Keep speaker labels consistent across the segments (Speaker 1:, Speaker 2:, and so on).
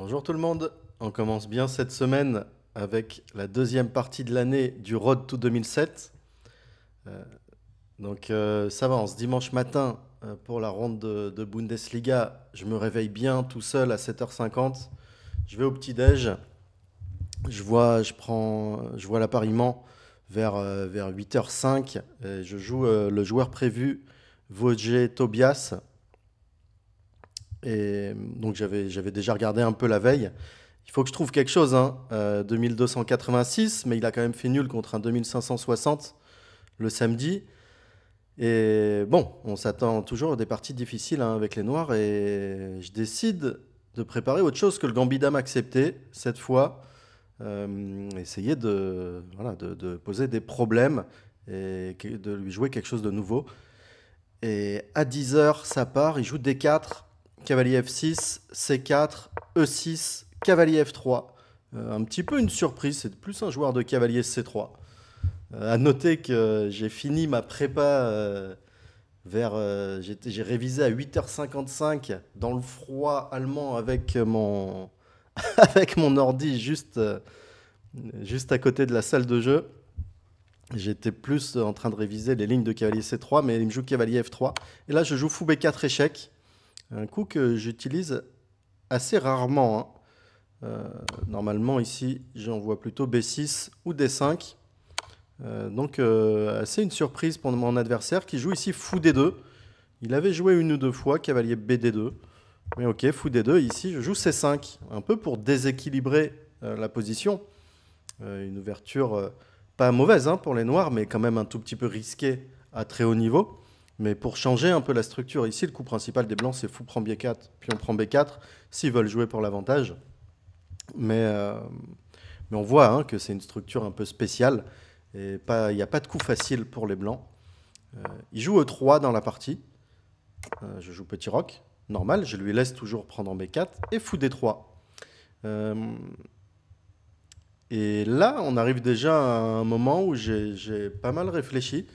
Speaker 1: Bonjour tout le monde, on commence bien cette semaine avec la deuxième partie de l'année du Road to 2007. Euh, ça va, ce dimanche matin pour la ronde de Bundesliga, je me réveille bien tout seul à 7h50, je vais au petit-déj, je vois l'appariement vers 8h05, et je joue le joueur prévu, Wojciech Tobias. Et donc j'avais déjà regardé un peu la veille. Il faut que je trouve quelque chose, hein. 2286, mais il a quand même fait nul contre un 2560 le samedi. Et bon, on s'attend toujours à des parties difficiles, hein, avec les Noirs. Et je décide de préparer autre chose que le Gambidam accepté, cette fois. Essayer voilà, de poser des problèmes et de lui jouer quelque chose de nouveau. Et à 10h, ça part, il joue D4, cavalier F6, C4, E6, cavalier F3. Un petit peu une surprise, c'est plus un joueur de cavalier C3. À noter que j'ai fini ma prépa j'ai révisé à 8h55 dans le froid allemand avec avec mon ordi juste à côté de la salle de jeu. J'étais plus en train de réviser les lignes de cavalier C3, mais il me joue cavalier F3. Et là, je joue fou B4 échec. Un coup que j'utilise assez rarement, hein. Normalement, ici, j'en vois plutôt B6 ou D5. Assez une surprise pour mon adversaire qui joue ici fou D2. Il avait joué une ou deux fois cavalier BD2. Mais ok, fou D2. Ici, je joue C5. Un peu pour déséquilibrer la position. Une ouverture pas mauvaise, hein, pour les Noirs, mais quand même un tout petit peu risquée à très haut niveau. Mais pour changer un peu la structure, ici, le coup principal des Blancs, c'est fou prend B4, puis on prend B4, s'ils veulent jouer pour l'avantage. Mais, euh, mais on voit, hein, que c'est une structure un peu spéciale, et il n'y a pas de coup facile pour les Blancs. Il joue E3 dans la partie. Je joue petit roc, normal, je lui laisse toujours prendre en B4, et fou D3. Euh, et là, on arrive déjà à un moment où j'ai pas mal réfléchi.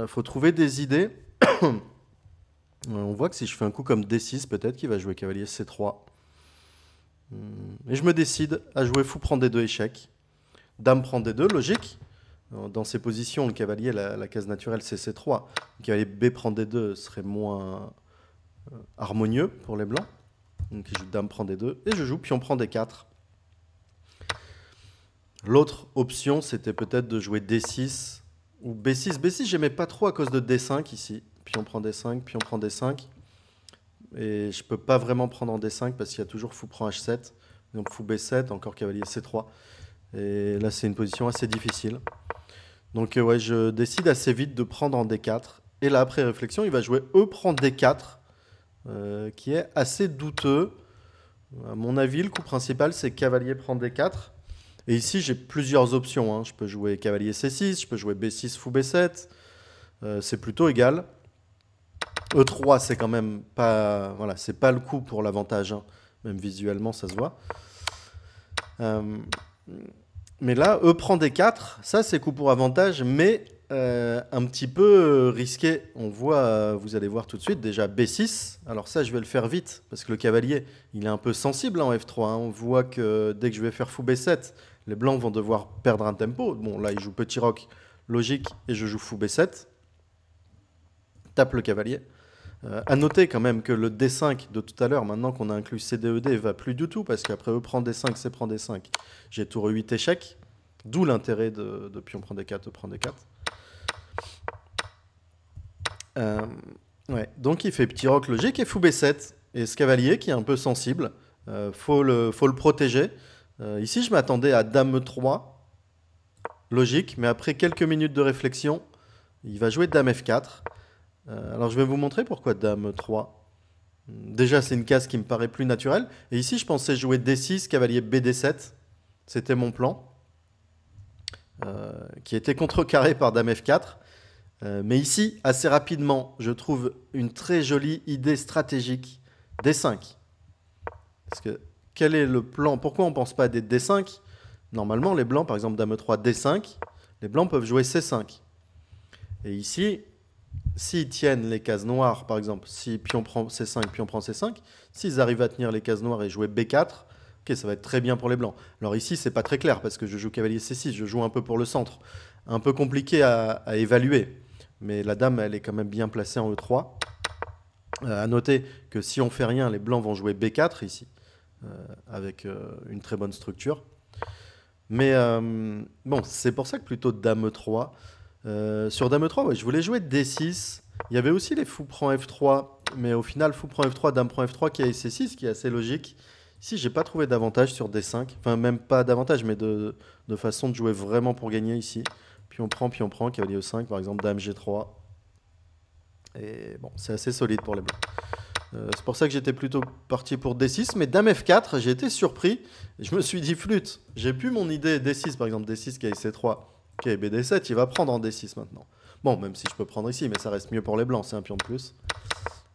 Speaker 1: Faut trouver des idées. On voit que si je fais un coup comme D6, peut-être qu'il va jouer cavalier C3. Et je me décide à jouer fou prend D2 échec. Dame prend D2, logique. Dans ces positions, le cavalier, la case naturelle, c'est C3. Le cavalier B prend D2 serait moins harmonieux pour les blancs. Donc je joue dame prend D2 et je joue pion prend D4. L'autre option, c'était peut-être de jouer D6 ou B6. B6, j'aimais pas trop à cause de D5 ici. Pion prend D5, pion prend D5. Et je peux pas vraiment prendre en D5 parce qu'il y a toujours fou prend H7. Donc fou B7, encore cavalier C3. Et là, c'est une position assez difficile. Donc ouais, je décide assez vite de prendre en D4. Et là, après réflexion, il va jouer E prend D4, qui est assez douteux. À mon avis, le coup principal, c'est cavalier prend D4. Et ici, j'ai plusieurs options, hein. Je peux jouer cavalier C6, je peux jouer B6 fou B7. C'est plutôt égal. E3, c'est quand même pas, voilà, c'est pas le coup pour l'avantage, hein. Même visuellement, ça se voit. Euh, mais là, E prend D4, ça c'est coup pour avantage, mais un petit peu risqué. On voit, vous allez voir tout de suite, déjà B6. Alors ça, je vais le faire vite, parce que le cavalier, il est un peu sensible en F3, hein. On voit que dès que je vais faire fou B7, les blancs vont devoir perdre un tempo. Bon, là, il joue petit roc, logique, et je joue fou B7. Tape le cavalier. À noter quand même que le D5 de tout à l'heure, maintenant qu'on a inclus CDED, va plus du tout, parce qu'après E prend D5, C prend D5, j'ai tour E8 échec. D'où l'intérêt de pion prend D4, E prend D4. Ouais. Donc il fait petit roc logique et fou B7. Et ce cavalier qui est un peu sensible, faut le protéger. Ici, je m'attendais à dame E3, logique, mais après quelques minutes de réflexion, il va jouer dame F4. Alors je vais vous montrer pourquoi dame 3. Déjà, c'est une case qui me paraît plus naturelle. Et ici, je pensais jouer D6, cavalier BD7. C'était mon plan, qui était contrecarré par dame F4. Mais ici, assez rapidement, je trouve une très jolie idée stratégique. D5. Parce que quel est le plan? Pourquoi on ne pense pas à des D5? Normalement, les blancs, par exemple, dame 3, D5, les blancs peuvent jouer C5. Et ici, s'ils tiennent les cases noires, par exemple, si pion prend C5, pion prend C5, s'ils arrivent à tenir les cases noires et jouer B4, ok, ça va être très bien pour les blancs. Alors ici, c'est pas très clair parce que je joue cavalier C6, je joue un peu pour le centre. Un peu compliqué à évaluer, mais la dame, elle est quand même bien placée en E3. À noter que si on fait rien, les blancs vont jouer B4 ici, avec une très bonne structure. Mais bon, c'est pour ça que plutôt Dame E3. Sur Dame E3, ouais, je voulais jouer D6. Il y avait aussi les fou prend F3, mais au final, fou prend F3, Dame prend F3 qui a C6, qui est assez logique. Ici, j'ai pas trouvé d'avantage sur D5. Enfin, même pas d'avantage, mais de façon de jouer vraiment pour gagner ici. Puis on prend, cavalier E5, par exemple, Dame G3. Et bon, c'est assez solide pour les blancs. C'est pour ça que j'étais plutôt parti pour D6, mais Dame F4, j'ai été surpris. Je me suis dit flûte. J'ai pu mon idée D6, par exemple D6 qui a C3, qui a BD7, il va prendre en D6 maintenant. Bon, même si je peux prendre ici, mais ça reste mieux pour les blancs, c'est un pion de plus.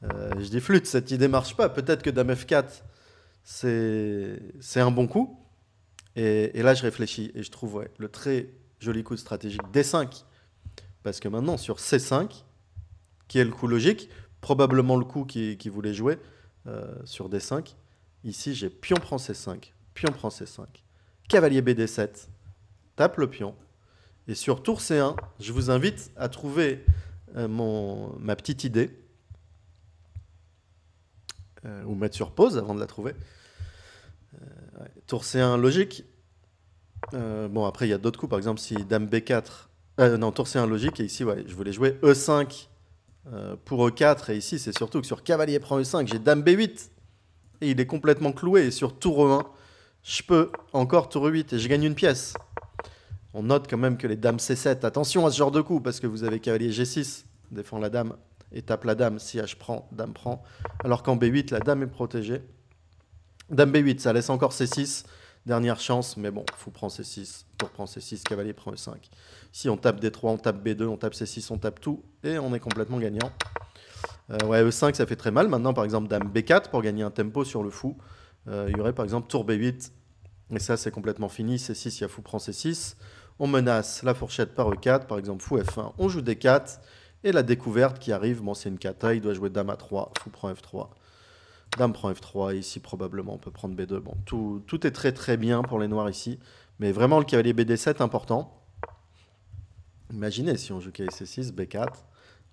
Speaker 1: Je dis flûte, cette idée marche pas. Peut-être que Dame F4, c'est un bon coup. Et là, je réfléchis et je trouve ouais, le très joli coup stratégique D5. Parce que maintenant, sur C5, qui est le coup logique, probablement le coup qui voulait jouer sur D5. Ici, j'ai pion prend C5, pion prend C5, cavalier BD7, tape le pion. Et sur tour C1, je vous invite à trouver ma petite idée, ou mettre sur pause avant de la trouver. Ouais, tour C1 logique. Bon, après, il y a d'autres coups. Par exemple, si Dame B4... non, tour C1 logique. Et ici, ouais, je voulais jouer E5 pour E4. Et ici, c'est surtout que sur cavalier prend E5, j'ai Dame B8. Et il est complètement cloué. Et sur tour E1, je peux encore tour E8 et je gagne une pièce. On note quand même que les dames C7, attention à ce genre de coup, parce que vous avez cavalier G6, défend la dame, et tape la dame, si H prend, dame prend. Alors qu'en B8, la dame est protégée. Dame B8, ça laisse encore C6, dernière chance, mais bon, fou prend C6, tour prend C6, cavalier prend E5. Ici, on tape D3, on tape B2, on tape C6, on tape tout, et on est complètement gagnant. Ouais, E5, ça fait très mal. Maintenant, par exemple, dame B4, pour gagner un tempo sur le fou, il y aurait par exemple tour B8, et ça, c'est complètement fini. C6, il y a fou prend C6. On menace la fourchette par E4, par exemple fou F1. On joue D4. Et la découverte qui arrive, bon, c'est une kata. Il doit jouer dame A3, fou prend F3. Dame prend F3. Ici, probablement, on peut prendre B2. Bon, tout est très très bien pour les noirs ici. Mais vraiment, le cavalier BD7, important. Imaginez si on joue cavalier C6, B4.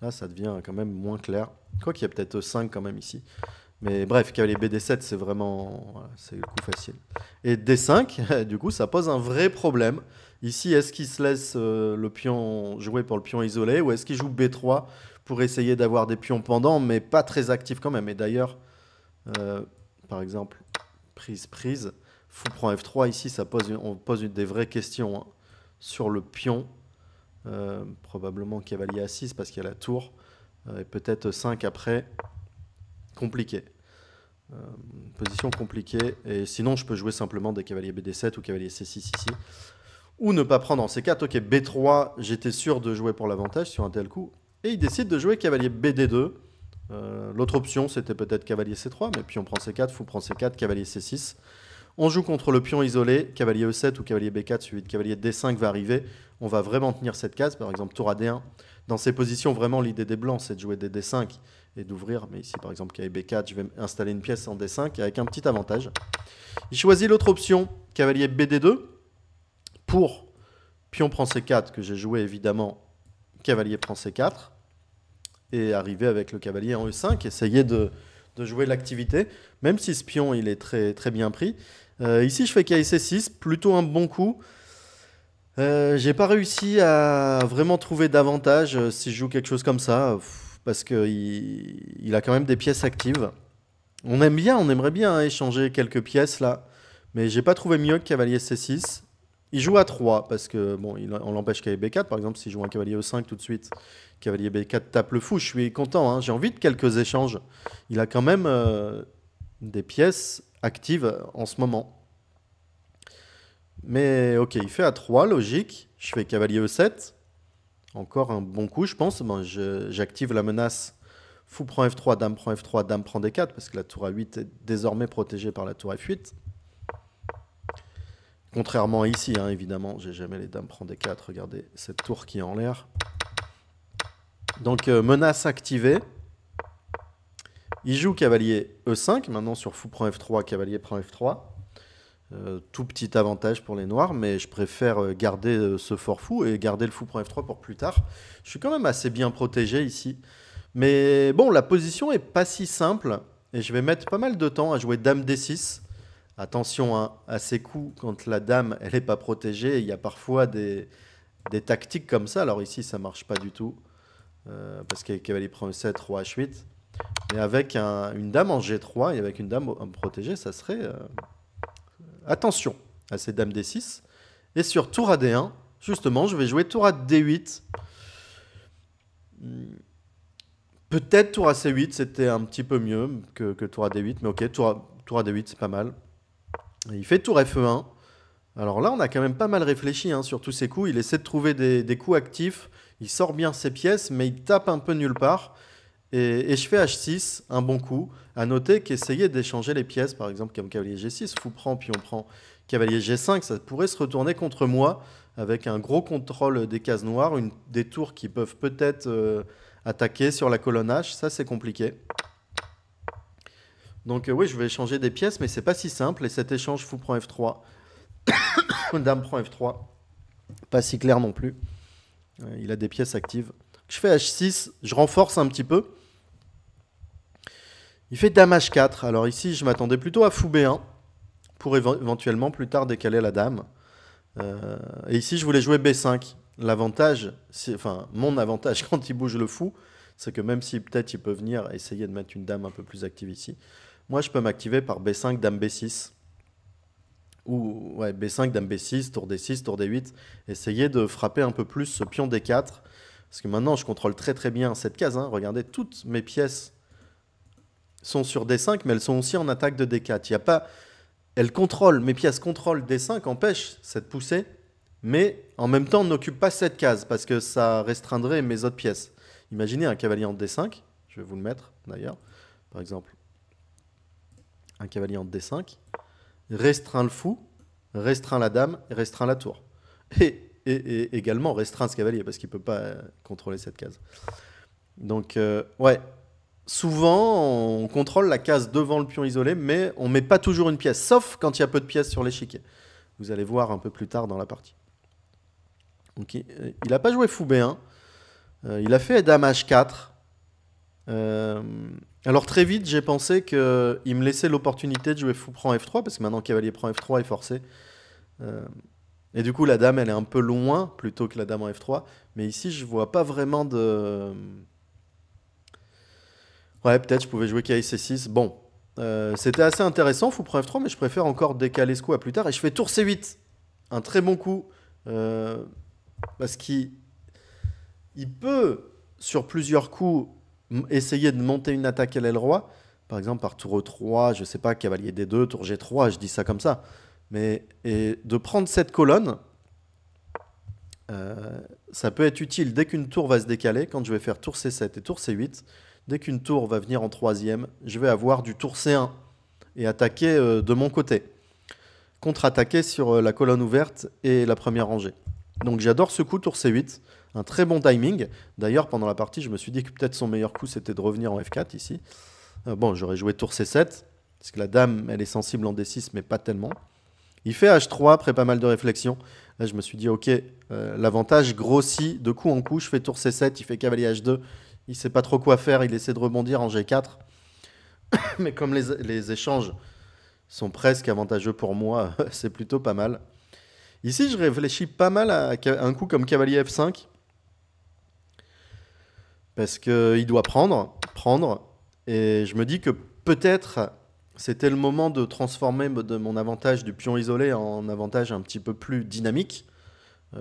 Speaker 1: Là, ça devient quand même moins clair. Quoi qu'il y a peut-être E5 quand même ici. Mais bref, cavalier BD7, c'est vraiment... Voilà, c'est le coup facile. Et D5, du coup, ça pose un vrai problème. Ici, est-ce qu'il se laisse le pion jouer pour le pion isolé ou est-ce qu'il joue B3 pour essayer d'avoir des pions pendants, mais pas très actifs quand même. Et d'ailleurs, par exemple, prise, fou prend F3. Ici, on pose des vraies questions hein, sur le pion. Probablement cavalier A6 parce qu'il y a la tour. Et peut-être 5 après. Compliqué. Position compliquée. Et sinon, je peux jouer simplement des cavaliers BD7 ou cavalier C6 ici. Ou ne pas prendre en C4. Ok, B3, j'étais sûr de jouer pour l'avantage sur un tel coup. Et il décide de jouer cavalier BD2. L'autre option, c'était peut-être cavalier C3, mais pion prend C4, fou prend C4, cavalier C6. On joue contre le pion isolé, cavalier E7 ou cavalier B4, suivi de cavalier D5 va arriver. On va vraiment tenir cette case, par exemple tour à D1. Dans ces positions, vraiment, l'idée des blancs, c'est de jouer des D5 et d'ouvrir. Mais ici, par exemple, cavalier B4, je vais installer une pièce en D5 avec un petit avantage. Il choisit l'autre option, cavalier BD2, pour pion prend C4, que j'ai joué évidemment, cavalier prend C4, et arriver avec le cavalier en E5, essayer de jouer l'activité, même si ce pion, il est très, très bien pris. Ici, je fais cavalier C6, plutôt un bon coup. J'ai pas réussi à vraiment trouver d'avantage si je joue quelque chose comme ça, parce qu'il a quand même des pièces actives. On aimerait bien échanger quelques pièces là, mais j'ai pas trouvé mieux que cavalier C6. Il joue à 3 parce que bon, on l'empêche cavalier B4 par exemple. Si je joue un cavalier E5 tout de suite, cavalier B4 tape le fou. Je suis content, hein. J'ai envie de quelques échanges. Il a quand même des pièces actives en ce moment. Mais ok, il fait A3, logique. Je fais cavalier E7. Encore un bon coup, je pense. Bon, j'active la menace. Fou prend F3, dame prend F3, dame prend D4, parce que la tour A8 est désormais protégée par la tour F8. Contrairement à ici, hein, évidemment, j'ai jamais les dames prend D4. Regardez cette tour qui est en l'air. Donc menace activée. Il joue cavalier E5. Maintenant sur fou prend F3, cavalier prend F3. Tout petit avantage pour les noirs, mais je préfère garder ce fort fou et garder le fou prend F3 pour plus tard. Je suis quand même assez bien protégé ici. Mais bon, la position est pas si simple et je vais mettre pas mal de temps à jouer dame D6. Attention hein, à ces coups quand la dame elle est pas protégée. Il y a parfois des tactiques comme ça. Alors ici ça marche pas du tout parce que cavalier prend E7, roi H8. Mais avec une dame en G3 et avec une dame protégée, ça serait... Attention à ces dames D6. Et sur tour à D1, justement, je vais jouer tour à D8. Peut-être tour à C8, c'était un petit peu mieux que tour à D8. Mais ok, tour à D8, c'est pas mal. Et il fait tour Fe1. Alors là, on a quand même pas mal réfléchi hein, sur tous ces coups. Il essaie de trouver des coups actifs. Il sort bien ses pièces, mais il tape un peu nulle part. Et je fais H6, un bon coup. À noter qu'essayer d'échanger les pièces, par exemple comme cavalier G6, fou prend, puis on prend cavalier G5, ça pourrait se retourner contre moi avec un gros contrôle des cases noires, des tours qui peuvent peut-être attaquer sur la colonne H, ça c'est compliqué. Donc oui, je vais échanger des pièces, mais c'est pas si simple. Et cet échange fou prend F3, dame prend F3, pas si clair non plus. Il a des pièces actives. Je fais H6, je renforce un petit peu. Il fait dame H4. Alors ici, je m'attendais plutôt à fou B1 pour éventuellement plus tard décaler la dame. Et ici, je voulais jouer B5. L'avantage, enfin mon avantage quand il bouge le fou, c'est que même si peut-être il peut venir essayer de mettre une dame un peu plus active ici, moi je peux m'activer par B5, dame B6. Ou ouais, B5, dame B6, tour D6, tour D8. Essayer de frapper un peu plus ce pion D4. Parce que maintenant, je contrôle très très bien cette case. Hein. Regardez, toutes mes pièces sont sur D5, mais elles sont aussi en attaque de D4. Il y a pas... Elles contrôlent, mes pièces contrôlent D5, empêchent cette poussée, mais en même temps n'occupent pas cette case, parce que ça restreindrait mes autres pièces. Imaginez un cavalier en D5, je vais vous le mettre d'ailleurs, par exemple. Un cavalier en D5, restreint le fou, restreint la dame, restreint la tour. Et également restreint ce cavalier, parce qu'il ne peut pas contrôler cette case. Donc, ouais... Souvent, on contrôle la case devant le pion isolé, mais on ne met pas toujours une pièce, sauf quand il y a peu de pièces sur l'échiquier. Vous allez voir un peu plus tard dans la partie. Donc, il n'a pas joué fou B1. Il a fait dame H4. Alors très vite, j'ai pensé qu'il me laissait l'opportunité de jouer fou prend F3, parce que maintenant cavalier prend F3 est forcé. Et du coup, la dame, elle est un peu loin, plutôt que la dame en F3. Mais ici, je ne vois pas vraiment de... Ouais, peut-être je pouvais jouer KC6. Bon, c'était assez intéressant, fou prend F3, mais je préfère encore décaler ce coup à plus tard. Et je fais tour C8. Un très bon coup. Parce qu'il peut, sur plusieurs coups, essayer de monter une attaque à l'aile roi. Par exemple, par tour E3, je sais pas, cavalier D2, tour G3, je dis ça comme ça. Mais et de prendre cette colonne, ça peut être utile dès qu'une tour va se décaler. Quand je vais faire tour C7 et tour C8, dès qu'une tour va venir en troisième, je vais avoir du tour C1 et attaquer de mon côté. Contre-attaquer sur la colonne ouverte et la première rangée. Donc j'adore ce coup, tour C8. Un très bon timing. D'ailleurs, pendant la partie, je me suis dit que peut-être son meilleur coup, c'était de revenir en F4 ici. Bon, j'aurais joué tour C7, parce que la dame, elle est sensible en D6, mais pas tellement. Il fait H3 après pas mal de réflexion. Là, je me suis dit, ok, l'avantage grossit de coup en coup. Je fais tour C7, il fait cavalier H2. Il ne sait pas trop quoi faire, il essaie de rebondir en G4. Mais comme les échanges sont presque avantageux pour moi, c'est plutôt pas mal. Ici, je réfléchis pas mal à un coup comme cavalier F5. Parce qu'il doit prendre. Et je me dis que peut-être c'était le moment de transformer de mon avantage du pion isolé en avantage un petit peu plus dynamique.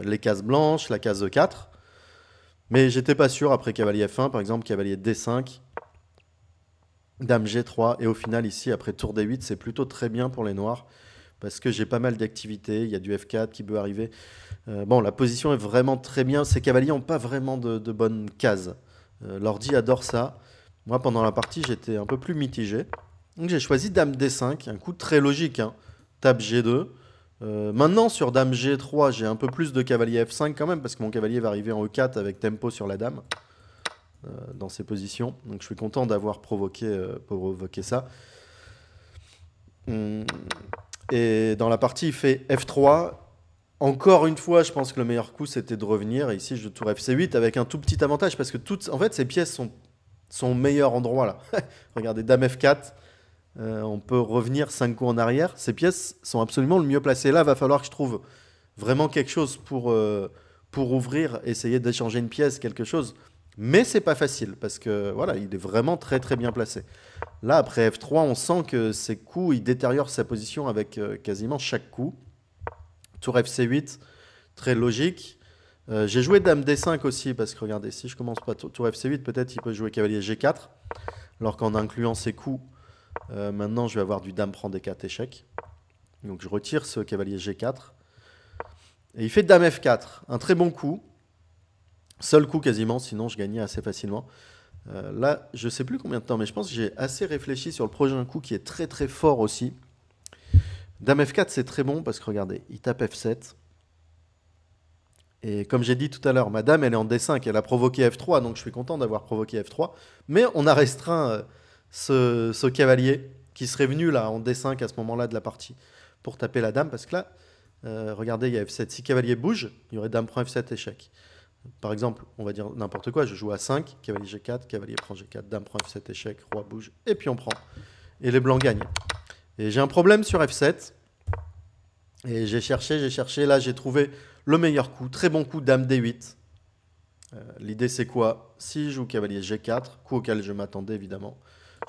Speaker 1: Les cases blanches, la case E4. Mais j'étais pas sûr après cavalier F1, par exemple, cavalier D5, dame G3, et au final ici, après tour D8, c'est plutôt très bien pour les noirs, parce que j'ai pas mal d'activités, il y a du F4 qui peut arriver. Bon, la position est vraiment très bien, ces cavaliers n'ont pas vraiment de bonnes cases. L'ordi adore ça. Moi, pendant la partie, j'étais un peu plus mitigé. Donc j'ai choisi dame D5, un coup très logique, hein. Tape G2. Maintenant, sur dame G3, j'ai un peu plus de cavalier F5 quand même, parce que mon cavalier va arriver en E4 avec tempo sur la dame. dans ces positions. Donc je suis content d'avoir provoqué ça. Et dans la partie, il fait F3. Encore une fois, je pense que le meilleur coup, c'était de revenir. Et ici, je tour FC8 avec un tout petit avantage parce que en fait, ces pièces sont au meilleur endroit là. Regardez, Dame F4. On peut revenir 5 coups en arrière. Ces pièces sont absolument le mieux placées. Là, il va falloir que je trouve vraiment quelque chose pour ouvrir, essayer d'échanger une pièce, quelque chose. Mais c'est pas facile parce que voilà, il est vraiment très très bien placé. Là, après F3, on sent que ses coups, il détériore sa position avec quasiment chaque coup. Tour FC8, très logique. J'ai joué Dame D5 aussi parce que regardez, si je commence pas tour FC8, peut-être il peut jouer cavalier G4. Alors qu'en incluant ses coups, maintenant je vais avoir du Dame prend D4 échec. Donc je retire ce cavalier G4. Et il fait Dame F4, un très bon coup. Seul coup quasiment, sinon je gagnais assez facilement. Là, je ne sais plus combien de temps, mais je pense que j'ai assez réfléchi sur le prochain coup qui est très très fort aussi. Dame F4, c'est très bon parce que regardez, il tape F7. Et comme j'ai dit tout à l'heure, ma dame, elle est en D5, elle a provoqué F3, donc je suis content d'avoir provoqué F3. Mais on a restreint ce cavalier qui serait venu là en D5 à ce moment-là de la partie pour taper la dame, parce que là, regardez, il y a F7. Si cavalier bouge, il y aurait dame prend F7 échec. Par exemple, on va dire n'importe quoi, je joue à 5, cavalier G4, cavalier prend G4, dame prend F7 échec, roi bouge, et puis on prend. Et les blancs gagnent. Et j'ai un problème sur F7. Et j'ai cherché, là j'ai trouvé le meilleur coup, très bon coup, dame D8. L'idée c'est quoi? Si je joue cavalier G4, coup auquel je m'attendais évidemment,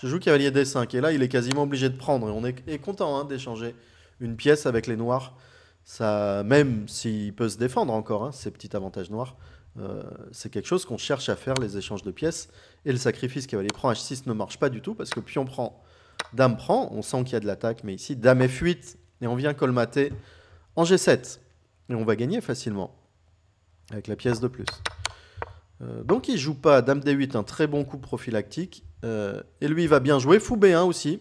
Speaker 1: je joue cavalier D5, et là il est quasiment obligé de prendre, et on est content hein, d'échanger une pièce avec les noirs, ça, même s'il peut se défendre encore, hein, ces petits avantages noirs, c'est quelque chose qu'on cherche à faire, les échanges de pièces, et le sacrifice cavalier prend H6 ne marche pas du tout, parce que pion prend, dame prend, on sent qu'il y a de l'attaque, mais ici dame F8, et on vient colmater en G7. Et on va gagner facilement, avec la pièce de plus. Donc il joue pas dame D8, un très bon coup prophylactique. Et lui, il va bien jouer fou B1 aussi.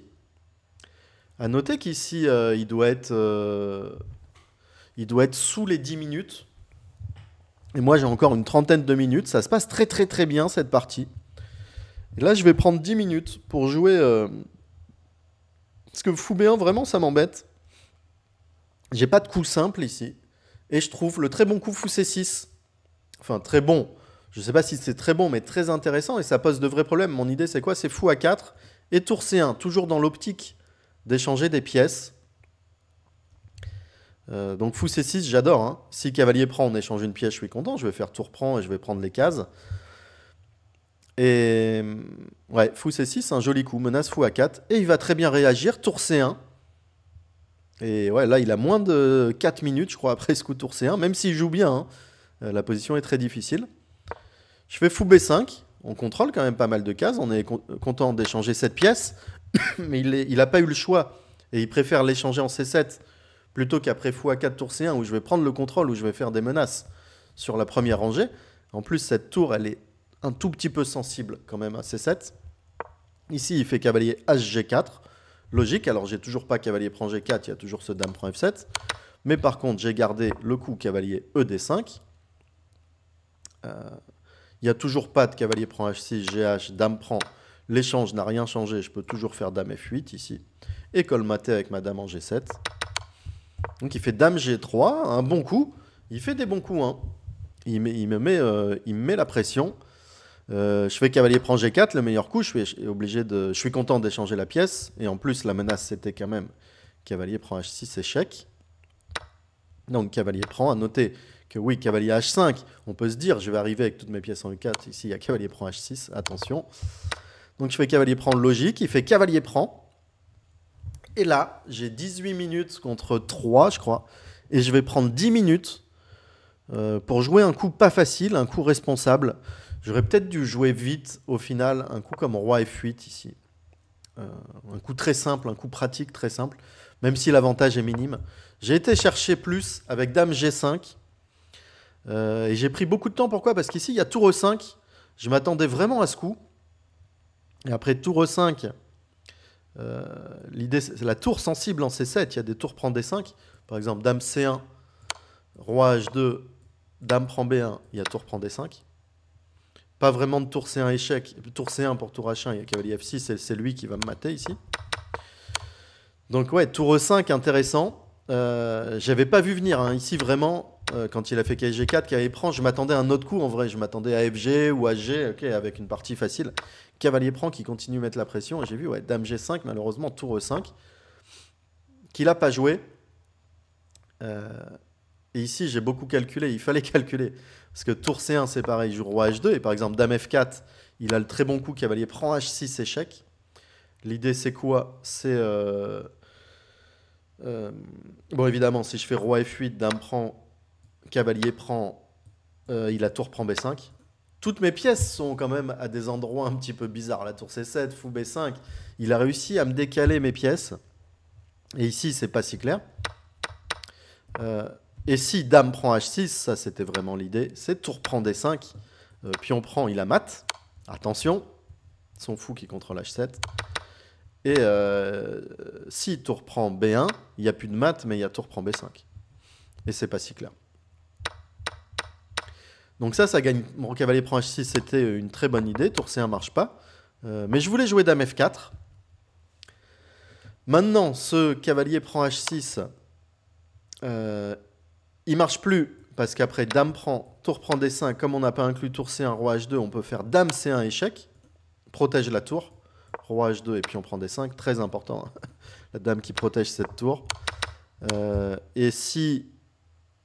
Speaker 1: À noter qu'ici, il doit être sous les 10 minutes. Et moi, j'ai encore une trentaine de minutes. Ça se passe très très très bien, cette partie. Et là, je vais prendre 10 minutes pour jouer... Parce que fou B1, vraiment, ça m'embête. J'ai pas de coup simple ici. Et je trouve le très bon coup fou C6. Enfin, très bon. Je sais pas si c'est très bon, mais très intéressant. Et ça pose de vrais problèmes. Mon idée, c'est quoi? C'est fou A4 et tour C1. Toujours dans l'optique d'échanger des pièces. Donc fou C6, j'adore. Hein. Si cavalier prend, on échange une pièce, je suis content. Je vais faire tour prend et je vais prendre les cases. Et ouais, fou C6, un joli coup. Menace fou A4. Et il va très bien réagir. Tour C1. Et ouais, là, il a moins de 4 minutes, je crois, après ce coup tour C1, même s'il joue bien. Hein. La position est très difficile. Je fais fou B5. On contrôle quand même pas mal de cases. On est content d'échanger cette pièce. Mais il n'a pas eu le choix. Et il préfère l'échanger en C7 plutôt qu'après fou A4 tour C1 où je vais prendre le contrôle, où je vais faire des menaces sur la première rangée. En plus, cette tour, elle est un tout petit peu sensible quand même à C7. Ici, il fait cavalier HG4. Logique, alors j'ai toujours pas cavalier prend G4, il y a toujours ce dame prend F7. Mais par contre, j'ai gardé le coup cavalier ED5. Il n'y a toujours pas de cavalier prend H6, GH, dame prend. L'échange n'a rien changé, je peux toujours faire dame F8 ici. Et colmater avec ma dame en G7. Donc il fait dame G3, un bon coup. Il fait des bons coups. Hein. Il me met la pression. Je fais cavalier prend G4, le meilleur coup, je suis content d'échanger la pièce. Et en plus, la menace, c'était quand même cavalier prend H6, échec. Donc cavalier prend, à noter que oui, cavalier H5, on peut se dire, je vais arriver avec toutes mes pièces en E4. Ici, il y a cavalier prend H6, attention. Donc je fais cavalier prend logique, il fait cavalier prend. Et là, j'ai 18 minutes contre 3, je crois. Et je vais prendre 10 minutes pour jouer un coup pas facile, un coup responsable. J'aurais peut-être dû jouer vite, au final, un coup comme roi F8 ici. Un coup très simple, un coup pratique très simple, même si l'avantage est minime. J'ai été chercher plus avec dame G5. Et j'ai pris beaucoup de temps, pourquoi? Parce qu'ici, il y a tour E5. Je m'attendais vraiment à ce coup. Et après tour E5, l'idée, c'est la tour sensible en C7. Il y a des tours prend D5. Par exemple, dame C1, roi H2, dame prend B1, il y a tour prend D5. Pas vraiment de tour C1 échec. Tour C1 pour tour H1, il y a cavalier F6, et c'est lui qui va me mater ici. Donc ouais, tour E5 intéressant. J'avais pas vu venir hein. Ici vraiment, quand il a fait cavalier G4, cavalier prend, je m'attendais à un autre coup en vrai. Je m'attendais à FG ou à G, ok, avec une partie facile. Cavalier prend qui continue à mettre la pression. Et j'ai vu, ouais, dame G5, malheureusement, tour E5, qu'il n'a pas joué. Et ici, j'ai beaucoup calculé. Il fallait calculer. Parce que tour C1, c'est pareil, il joue roi H2. Et par exemple, dame F4, il a le très bon coup, cavalier prend H6, échec. L'idée, c'est quoi? C'est... bon, évidemment, si je fais roi F8, dame prend, cavalier prend, il a tour prend B5. Toutes mes pièces sont quand même à des endroits un petit peu bizarres. La tour C7, fou B5. Il a réussi à me décaler mes pièces. Et ici, c'est pas si clair. Et si dame prend H6, ça c'était vraiment l'idée, c'est tour prend D5, pion prend, il a mat. Attention, son fou qui contrôle H7. Et si tour prend B1, il n'y a plus de mat, mais il y a tour prend B5. Et c'est pas si clair. Donc ça gagne. Mon cavalier prend H6, c'était une très bonne idée. Tour C1 marche pas. Mais je voulais jouer dame F4. Maintenant, ce cavalier prend H6, il marche plus parce qu'après dame prend, tour prend D5. Comme on n'a pas inclus tour C1, roi H2, on peut faire dame C1 échec. Protège la tour. Roi H2 et puis on prend D5. Très important. La dame qui protège cette tour. Et si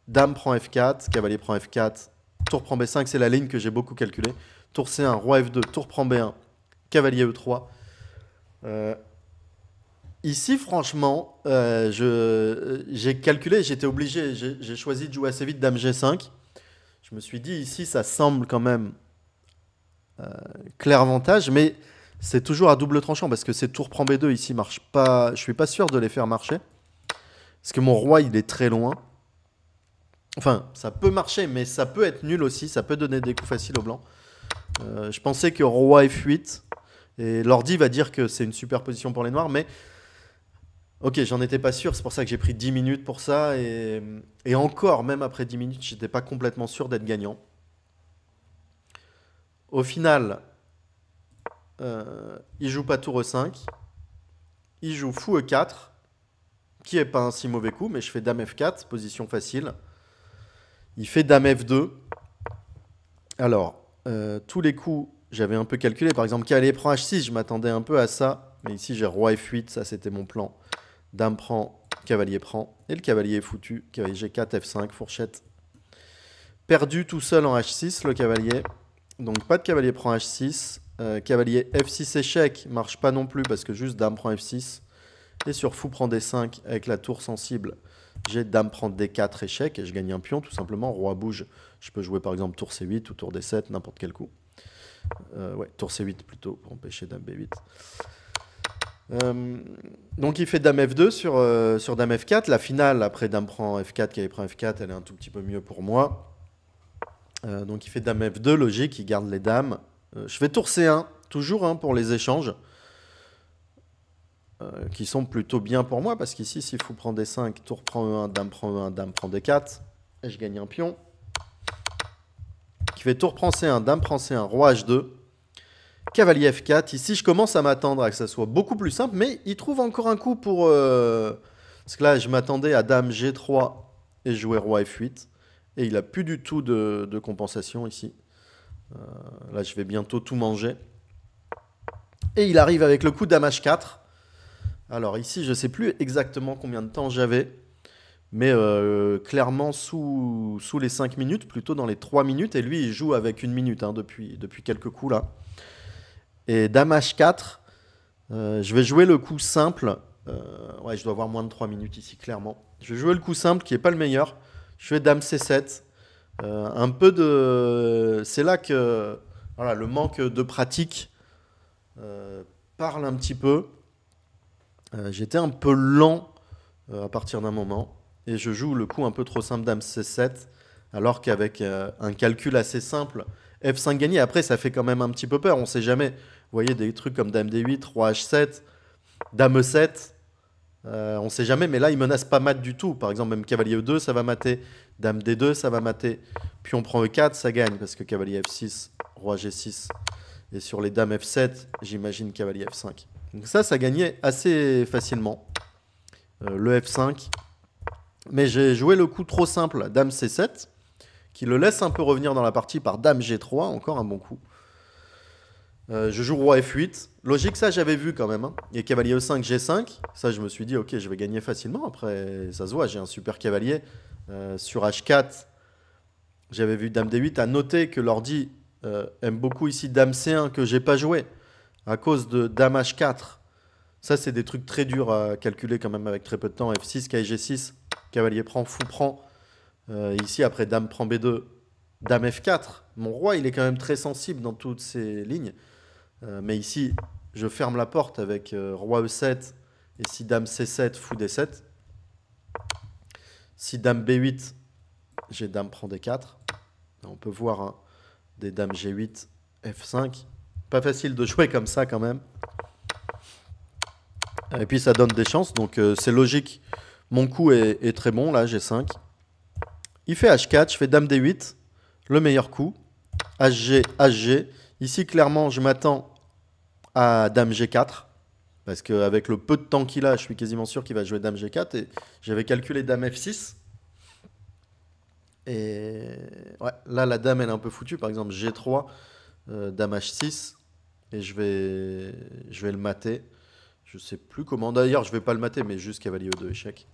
Speaker 1: dame prend F4, cavalier prend F4, tour prend B5, c'est la ligne que j'ai beaucoup calculée. Tour C1, roi F2, tour prend B1, cavalier E3. Ici, franchement, j'ai calculé, j'étais obligé, j'ai choisi de jouer assez vite dame G5. Je me suis dit, ici, ça semble quand même clair avantage, mais c'est toujours à double tranchant parce que ces tour prend B2 ici marche pas. Je suis pas sûr de les faire marcher parce que mon roi, il est très loin. Enfin, ça peut marcher, mais ça peut être nul aussi. Ça peut donner des coups faciles au blanc. Je pensais que roi F8, et l'ordi va dire que c'est une super position pour les noirs, mais ok, j'en étais pas sûr. C'est pour ça que j'ai pris 10 minutes pour ça. Et encore, même après 10 minutes, j'étais pas complètement sûr d'être gagnant. Au final, il joue pas tour E5. Il joue fou E4, qui est pas un si mauvais coup, mais je fais dame F4, position facile. Il fait dame F2. Alors, tous les coups, j'avais un peu calculé. Par exemple, cavalier prend H6, je m'attendais un peu à ça. Mais ici, j'ai roi F8, ça c'était mon plan. Dame prend, cavalier prend. Et le cavalier est foutu. Cavalier G4, F5, fourchette. Perdu tout seul en H6, le cavalier. Donc pas de cavalier prend H6. Cavalier F6 échec, marche pas non plus parce que juste dame prend F6. Et sur fou prend D5 avec la tour sensible, j'ai dame prend D4 échec et je gagne un pion tout simplement. Roi bouge, je peux jouer par exemple tour C8 ou tour D7, n'importe quel coup. Ouais, tour C8 plutôt pour empêcher dame B8. Donc il fait dame F2 sur dame F4. La finale après dame prend F4, cavalier prend F4, elle est un tout petit peu mieux pour moi. Donc il fait dame F2, logique, il garde les dames. Je fais tour C1, toujours hein, pour les échanges, qui sont plutôt bien pour moi, parce qu'ici, si fou prend D5, tour prend E1, dame prend E1, dame prend D4, et je gagne un pion. Qui fait tour prend C1, dame prend C1, roi H2, cavalier F4. Ici, je commence à m'attendre à que ça soit beaucoup plus simple, mais il trouve encore un coup pour... Parce que là, je m'attendais à dame G3 et jouer roi F8, et il n'a plus du tout de compensation ici. Là, je vais bientôt tout manger. Et il arrive avec le coup dame H4. Alors ici, je ne sais plus exactement combien de temps j'avais, mais clairement sous les 5 minutes, plutôt dans les 3 minutes. Et lui, il joue avec 1 minute hein, depuis quelques coups là. Et dame H4, je vais jouer le coup simple. Ouais, je dois avoir moins de 3 minutes ici, clairement. Je vais jouer le coup simple qui n'est pas le meilleur. Je fais dame C7. Un peu de... C'est là que voilà, le manque de pratique parle un petit peu. J'étais un peu lent à partir d'un moment. Et je joue le coup un peu trop simple dame C7. Alors qu'avec un calcul assez simple, F5 gagné. Après, ça fait quand même un petit peu peur. On ne sait jamais. Vous voyez des trucs comme dame D8, roi H7, dame E7. On ne sait jamais, mais là, il menace pas mat du tout. Par exemple, même cavalier E2, ça va mater. Dame D2, ça va mater. Puis on prend E4, ça gagne, parce que cavalier F6, roi G6. Et sur les dames F7, j'imagine cavalier F5. Donc ça gagnait assez facilement. Le F5. Mais j'ai joué le coup trop simple, dame C7, qui le laisse un peu revenir dans la partie par dame G3, encore un bon coup. Je joue roi F8. Logique, ça j'avais vu quand même. Hein. Et cavalier E5, G5. Ça, je me suis dit, ok, je vais gagner facilement. Après, ça se voit, j'ai un super cavalier. Sur H4, j'avais vu dame D8. À noter que l'ordi aime beaucoup ici dame C1 que j'ai pas joué. À cause de dame H4. Ça, c'est des trucs très durs à calculer quand même avec très peu de temps. F6, cavalier G6, cavalier prend, fou prend. Ici, après dame prend B2, dame F4. Mon roi, il est quand même très sensible dans toutes ces lignes. Mais ici, je ferme la porte avec roi E7 et si dame C7, fou D7. Si dame B8, j'ai dame prend D4. On peut voir hein, des dames G8, F5. Pas facile de jouer comme ça quand même. Et puis ça donne des chances, donc c'est logique. Mon coup est très bon, là, G5. Il fait H4, je fais dame D8, le meilleur coup. HG, HG. Ici, clairement, je m'attends à dame G4. Parce qu'avec le peu de temps qu'il a, je suis quasiment sûr qu'il va jouer dame G4. Et j'avais calculé dame F6. Et ouais, là, la dame, elle est un peu foutue. Par exemple, G3, dame H6. Et je vais le mater. Je sais plus comment. D'ailleurs, je vais pas le mater, mais juste cavalier E2 échec.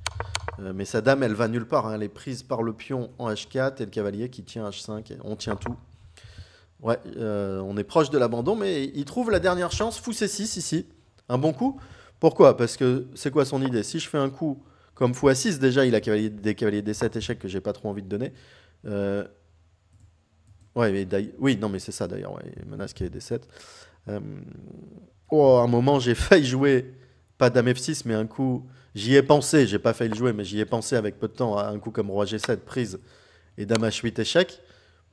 Speaker 1: Mais sa dame, elle va nulle part. Hein. Elle est prise par le pion en H4 et le cavalier qui tient H5. On tient tout. Ouais, on est proche de l'abandon, mais il trouve la dernière chance. Fou C6 ici. Un bon coup. Pourquoi? Parce que c'est quoi son idée? Si je fais un coup comme fou A6, déjà, il a des cavaliers D7 échecs que j'ai pas trop envie de donner. Ouais, mais oui, non, mais c'est ça d'ailleurs. Ouais, il menace qu'il y ait D7. Oh, à un moment, j'ai failli jouer, pas dame F6, mais un coup, j'y ai pensé, j'ai pas failli le jouer, mais j'y ai pensé avec peu de temps, à un coup comme roi G7, prise, et dame H8, échec,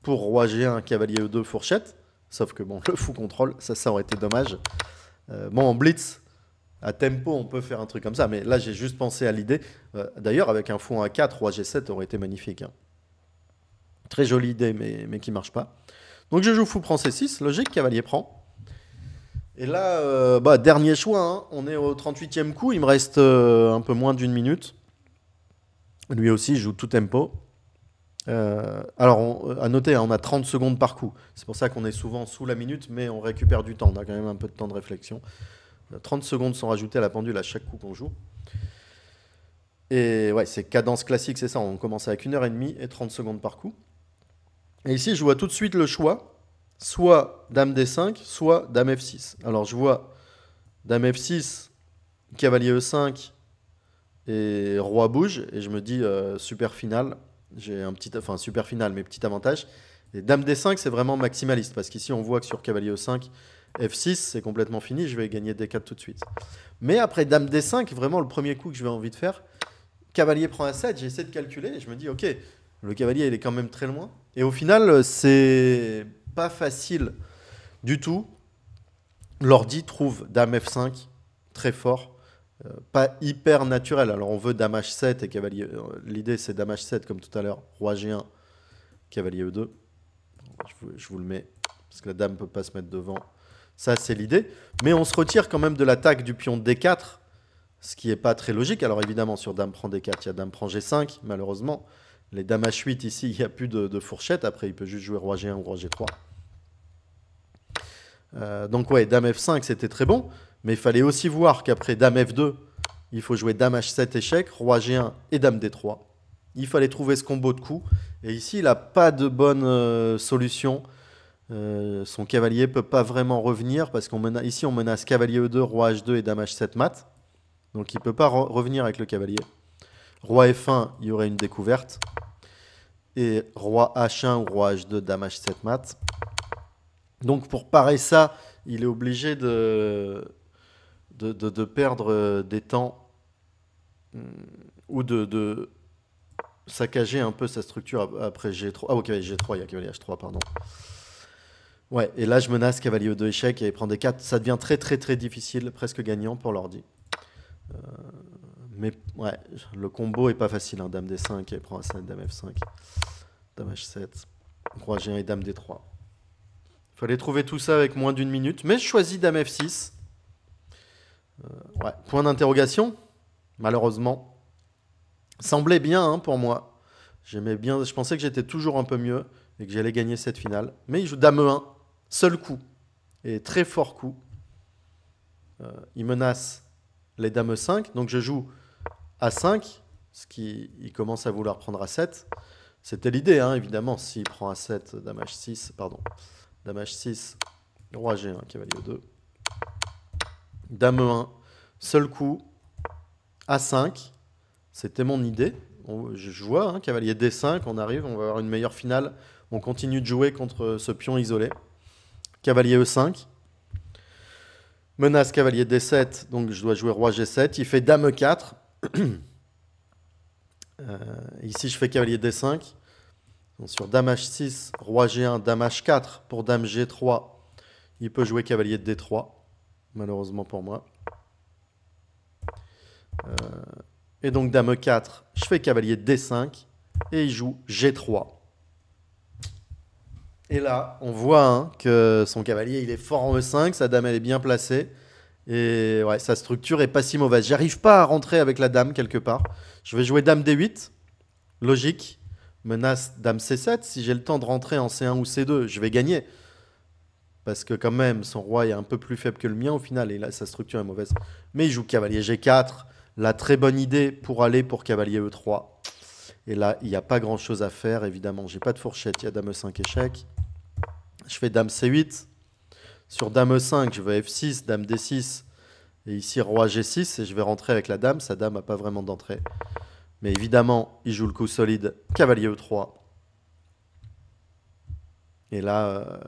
Speaker 1: pour roi G1, cavalier E2, fourchette, sauf que bon, le fou contrôle, ça aurait été dommage. Bon, en blitz, à tempo, on peut faire un truc comme ça, mais là, j'ai juste pensé à l'idée. D'ailleurs, avec un fou en A4, roi G7 aurait été magnifique. Hein. Très jolie idée, mais qui marche pas. Donc je joue fou prend C6, logique, cavalier prend. Et là, dernier choix, hein. On est au 38e coup, il me reste un peu moins d'une minute. Lui aussi, joue tout tempo. Alors, à noter, hein, on a 30 secondes par coup. C'est pour ça qu'on est souvent sous la minute, mais on récupère du temps. On a quand même un peu de temps de réflexion. 30 secondes sont rajoutées à la pendule à chaque coup qu'on joue. Et ouais, c'est cadence classique, c'est ça. On commence avec 1h30 et 30 secondes par coup. Et ici, je vois tout de suite le choix. Soit dame D5, soit dame F6. Alors je vois dame F6, cavalier E5 et roi bouge. Et je me dis super final. J'ai un petit, enfin super final, mais petit avantage. Et dame D5, c'est vraiment maximaliste. Parce qu'ici, on voit que sur cavalier E5, F6, c'est complètement fini. Je vais gagner D4 tout de suite. Mais après dame D5, vraiment le premier coup que je vais envie de faire, cavalier prend A7, j'essaie de calculer. Et je me dis, ok, le cavalier, il est quand même très loin. Et au final, c'est pas facile du tout. L'ordi trouve dame F5 très fort, pas hyper naturel. Alors on veut dame H7 et cavalier. L'idée c'est dame H7 comme tout à l'heure, roi G1, cavalier E2. Je vous le mets parce que la dame peut pas se mettre devant. Ça c'est l'idée. Mais on se retire quand même de l'attaque du pion D4, ce qui est pas très logique. Alors évidemment sur dame prend D4, il y a dame prend G5 malheureusement. Les dames H8 ici, il n'y a plus de fourchette. Après, il peut juste jouer roi G1 ou roi G3. Donc ouais, dame F5, c'était très bon. Mais il fallait aussi voir qu'après dame F2, il faut jouer dame H7 échec, roi G1 et dame D3. Il fallait trouver ce combo de coups. Et ici, il n'a pas de bonne solution. Son cavalier ne peut pas vraiment revenir parce qu'ici, on menace cavalier E2, roi H2 et dame H7 mat. Donc il ne peut pas revenir avec le cavalier. Roi F1, il y aurait une découverte. Et roi H1 ou roi H2, dame H7 mat. Donc pour parer ça, il est obligé de perdre des temps ou de saccager un peu sa structure après G3. Ah ok, G3, il y a cavalier H3, pardon. Ouais, et là je menace cavalier E2 échec et il prend des 4. Ça devient très très très difficile, presque gagnant pour l'ordi. Mais ouais, le combo est pas facile. Hein. Dame D5, elle prend A7, dame F5, dame H7, roi G1 et dame D3. Fallait trouver tout ça avec moins d'une minute. Mais je choisis dame F6. Ouais, point d'interrogation, malheureusement. Semblait bien hein, pour moi. J'aimais bien, je pensais que j'étais toujours un peu mieux et que j'allais gagner cette finale. Mais il joue dame E1, seul coup. Et très fort coup. Il menace les dames E5. Donc je joue A5, ce qui il commence à vouloir prendre A7. C'était l'idée, hein, évidemment. S'il prend A7, dame H6, pardon. Dame H6, roi G1, cavalier E2. Dame E1, seul coup. A5, c'était mon idée. Je vois, hein, cavalier D5, on arrive, on va avoir une meilleure finale. On continue de jouer contre ce pion isolé. Cavalier E5. Menace cavalier D7, donc je dois jouer roi G7. Il fait dame E4. Ici, je fais cavalier D5. Donc, sur dame H6, roi G1, dame H4 pour dame G3. Il peut jouer cavalier D3, malheureusement pour moi. Et donc dame E4, je fais cavalier D5 et il joue G3. Et là, on voit hein, que son cavalier, il est fort en E5, sa dame, elle est bien placée. Et ouais, sa structure est pas si mauvaise. J'arrive pas à rentrer avec la dame quelque part. Je vais jouer dame D8, logique. Menace dame C7. Si j'ai le temps de rentrer en C1 ou C2, je vais gagner. Parce que quand même, son roi est un peu plus faible que le mien au final. Et là, sa structure est mauvaise. Mais il joue cavalier G4. La très bonne idée pour aller pour cavalier E3. Et là, il n'y a pas grand-chose à faire, évidemment. J'ai pas de fourchette. Il y a dame E5 échec. Je fais dame C8. Sur dame E5, je vais F6, dame D6. Et ici, roi G6. Et je vais rentrer avec la dame. Sa dame n'a pas vraiment d'entrée. Mais évidemment, il joue le coup solide. Cavalier E3. Et là,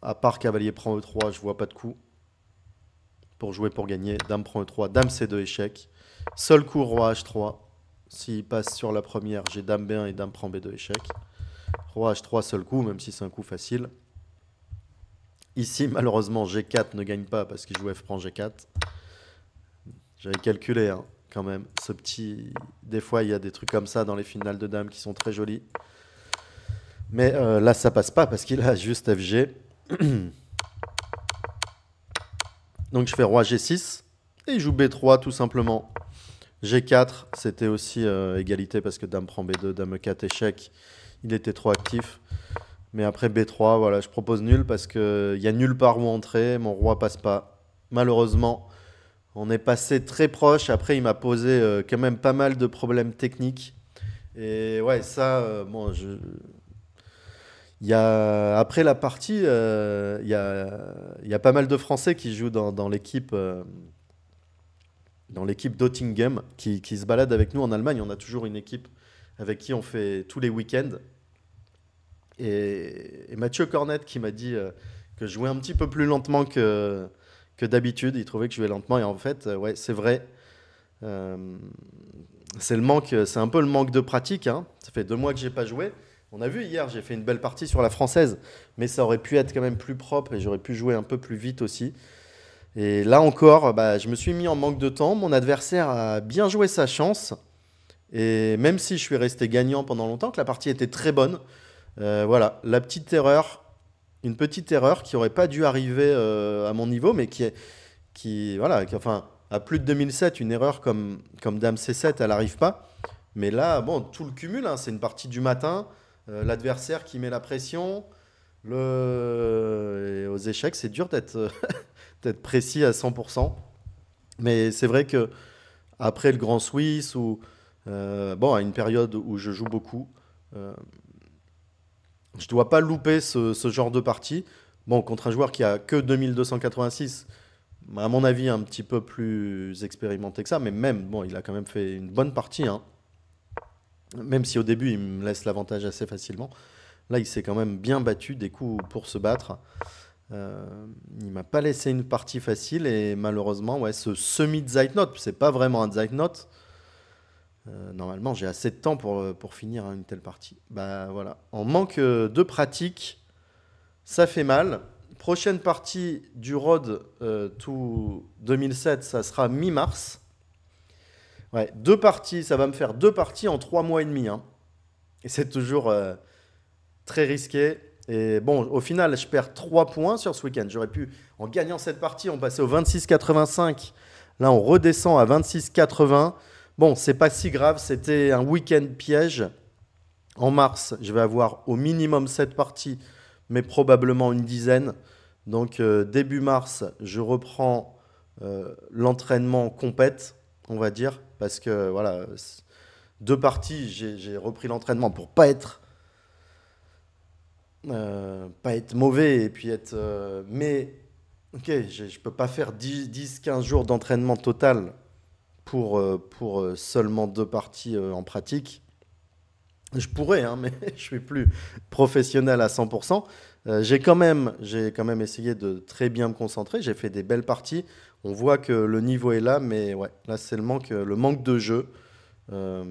Speaker 1: à part cavalier prend E3, je vois pas de coup. Pour jouer pour gagner. Dame prend E3. Dame C2 échec. Seul coup roi H3. S'il passe sur la première, j'ai dame B1 et dame prend B2 échec. Roi H3 seul coup, même si c'est un coup facile. Ici, malheureusement, G4 ne gagne pas parce qu'il joue F prend G4. J'avais calculé hein, quand même. Ce petit... Des fois, il y a des trucs comme ça dans les finales de dames qui sont très jolis. Mais là, ça passe pas parce qu'il a juste FG. Donc je fais roi G6 et il joue B3 tout simplement. G4, c'était aussi égalité parce que dame prend B2, dame E4 échec. Il était trop actif. Mais après B3, voilà, je propose nul parce qu'il y a nulle part où entrer. Mon roi passe pas. Malheureusement, on est passé très proche. Après, il m'a posé quand même pas mal de problèmes techniques. Et ouais, ça, bon, après la partie, il y a pas mal de Français qui jouent dans l'équipe d'Ottingen qui se baladent avec nous en Allemagne. On a toujours une équipe avec qui on fait tous les week-ends. Et Mathieu Cornette qui m'a dit que je jouais un petit peu plus lentement que d'habitude. Il trouvait que je jouais lentement. Et en fait, ouais, c'est vrai. C'est un peu le manque de pratique. Hein. Ça fait 2 mois que j'ai pas joué. On a vu hier, j'ai fait une belle partie sur la française, mais ça aurait pu être quand même plus propre et j'aurais pu jouer un peu plus vite aussi. Et là encore, bah, je me suis mis en manque de temps. Mon adversaire a bien joué sa chance. Et même si je suis resté gagnant pendant longtemps, que la partie était très bonne, voilà, la petite erreur, une petite erreur qui n'aurait pas dû arriver à mon niveau, mais voilà, enfin, à plus de 2007, une erreur comme dame C7, elle n'arrive pas. Mais là, bon, tout le cumul, hein, c'est une partie du matin. L'adversaire qui met la pression. Et aux échecs, c'est dur d'être d'être précis à 100%. Mais c'est vrai que après le Grand Suisse, ou bon, à une période où je joue beaucoup, je ne dois pas louper ce genre de partie. Bon, contre un joueur qui a que 2286, à mon avis, un petit peu plus expérimenté que ça, mais même, bon, il a quand même fait une bonne partie, hein. Même si au début, il me laisse l'avantage assez facilement. Là, il s'est quand même bien battu des coups pour se battre. Il m'a pas laissé une partie facile et malheureusement, ouais, ce semi-Zeitnot, c'est pas vraiment un Zeitnot. Normalement, j'ai assez de temps pour finir une telle partie. Bah voilà, en manque de pratique, ça fait mal. Prochaine partie du Rhodes tout 2007, ça sera mi-mars. Ouais, 2 parties, ça va me faire 2 parties en 3 mois et demi. Hein. Et c'est toujours très risqué. Et bon, au final, je perds 3 points sur ce week-end. J'aurais pu, en gagnant cette partie, on passait au 26,85. Là, on redescend à 26,80. Bon, c'est pas si grave. C'était un week-end piège. En mars, je vais avoir au minimum 7 parties, mais probablement une dizaine. Donc, début mars, je reprends l'entraînement compète, on va dire. Parce que, voilà, 2 parties, j'ai repris l'entraînement pour pas être mauvais et puis être. Mais, ok, je peux pas faire 10 15 jours d'entraînement total pour seulement 2 parties en pratique. Je pourrais, hein, mais je suis plus professionnel à 100%. J'ai quand même essayé de très bien me concentrer. J'ai fait des belles parties. On voit que le niveau est là, mais ouais, là c'est le manque de jeu. Euh,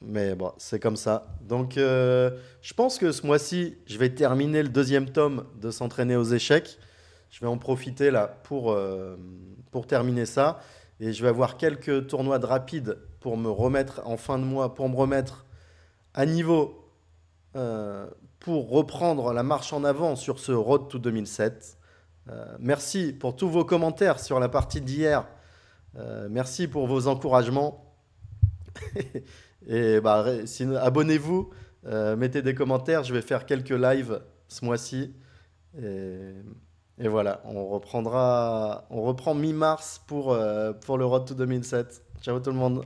Speaker 1: mais bon, c'est comme ça. Donc, je pense que ce mois-ci, je vais terminer le deuxième tome de S'entraîner aux échecs. Je vais en profiter là pour terminer ça. Et je vais avoir quelques tournois de rapide pour me remettre en fin de mois, pour me remettre à niveau, euh, pour reprendre la marche en avant sur ce Road to 2007. Merci pour tous vos commentaires sur la partie d'hier. Merci pour vos encouragements. Et bah, abonnez-vous, mettez des commentaires. Je vais faire quelques lives ce mois-ci. Et, et voilà, on reprend mi-mars pour le Road to 2007. Ciao tout le monde.